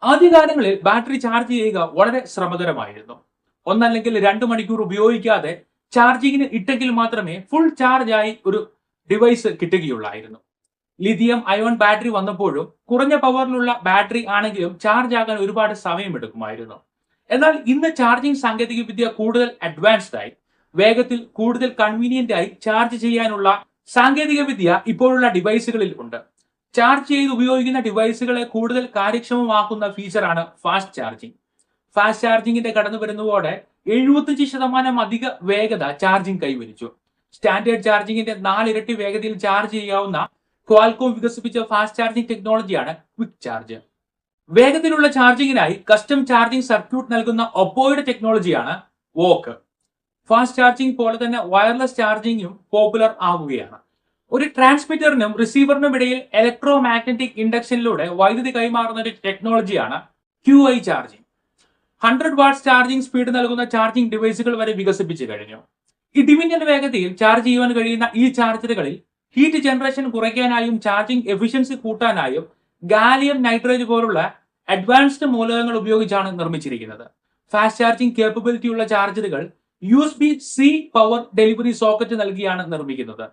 ആദ്യകാലങ്ങളിൽ battery charge ചെയ്യുക വളരെ ശ്രമകരമായിരുന്നു. ഒന്നല്ലെങ്കിൽ 2 മണിക്കൂർ ഉപയോഗിക്കാതെ ചാർജിങ്ങിന് ഇട്ടെങ്കിൽ മാത്രമേ ഫുൾ ചാർജ് ആയി ഒരു ഡിവൈസ് കിട്ടുകയുള്ളായിരുന്നു. ലിഥിയം അയോൺ ബാറ്ററി വന്നപ്പോഴും കുറഞ്ഞ പവറിലുള്ള ബാറ്ററി ആണെങ്കിലും ചാർജ് ആകാൻ ഒരുപാട് സമയമെടുക്കുമായിരുന്നു. എന്നാൽ ഇന്ന് ചാർജിംഗ് സാങ്കേതികവിദ്യ കൂടുതൽ അഡ്വാൻസ്ഡ് ആയി, വേഗത്തിൽ കൂടുതൽ കൺവീനിയന്റ് ആയി ചാർജ് ചെയ്യാനുള്ള സാങ്കേതികവിദ്യ ഇപ്പോഴുള്ള ഡിവൈസുകളിൽ ഉണ്ട്. ചാർജ് ചെയ്ത് ഉപയോഗിക്കുന്ന ഡിവൈസുകളെ കൂടുതൽ കാര്യക്ഷമമാക്കുന്ന ഫീച്ചറാണ് ഫാസ്റ്റ് ചാർജിംഗ്. ഫാസ്റ്റ് ചാർജിങ്ങിന്റെ കടന്നു വരുന്നതോടെ 75% അധിക വേഗത ചാർജിംഗ് കൈവരിച്ചു. സ്റ്റാൻഡേർഡ് ചാർജിങ്ങിന്റെ 4 ഇരട്ടി വേഗതയിൽ ചാർജ് ചെയ്യാവുന്ന ക്വാൽകോം വികസിപ്പിച്ച ഫാസ്റ്റ് ചാർജിംഗ് ടെക്നോളജിയാണ് ക്വിക്ക് ചാർജ്. വേഗത്തിലുള്ള ചാർജിങ്ങിനായി കസ്റ്റം ചാർജിംഗ് സർക്യൂട്ട് നൽകുന്ന ഒപ്പോയുടെ ടെക്നോളജിയാണ് വോക്ക്. ഫാസ്റ്റ് ചാർജിംഗ് പോലെ തന്നെ വയർലെസ് ചാർജിംഗും പോപ്പുലർ ആവുകയാണ്. ഒരു ട്രാൻസ്മിറ്ററിനും റിസീവറിനും ഇടയിൽ ഇലക്ട്രോ മാഗ്നറ്റിക് ഇൻഡക്ഷനിലൂടെ വൈദ്യുതി കൈമാറുന്ന ഒരു ടെക്നോളജിയാണ് QI charging. 100 watts charging speed നൽകുന്ന ചാർജിംഗ് ഡിവൈസുകൾ വരെ വികസിപ്പിച്ചു കഴിഞ്ഞു. ഇടിമിന്നൽ വേഗതയിൽ ചാർജ് ചെയ്യുവാൻ കഴിയുന്ന ഈ ചാർജറുകളിൽ ഹീറ്റ് ജനറേഷൻ കുറയ്ക്കാനായും ചാർജിംഗ് എഫിഷ്യൻസി കൂട്ടാനായും ഗാലിയം നൈട്രേറ്റ് പോലുള്ള അഡ്വാൻസ്ഡ് മൂലകങ്ങൾ ഉപയോഗിച്ചാണ് നിർമ്മിച്ചിരിക്കുന്നത്. ഫാസ്റ്റ് ചാർജിംഗ് കേപ്പബിലിറ്റി ഉള്ള ചാർജറുകൾ USB-C പവർ ഡെലിവറി സോക്കറ്റ് നൽകിയാണ് നിർമ്മിക്കുന്നത്.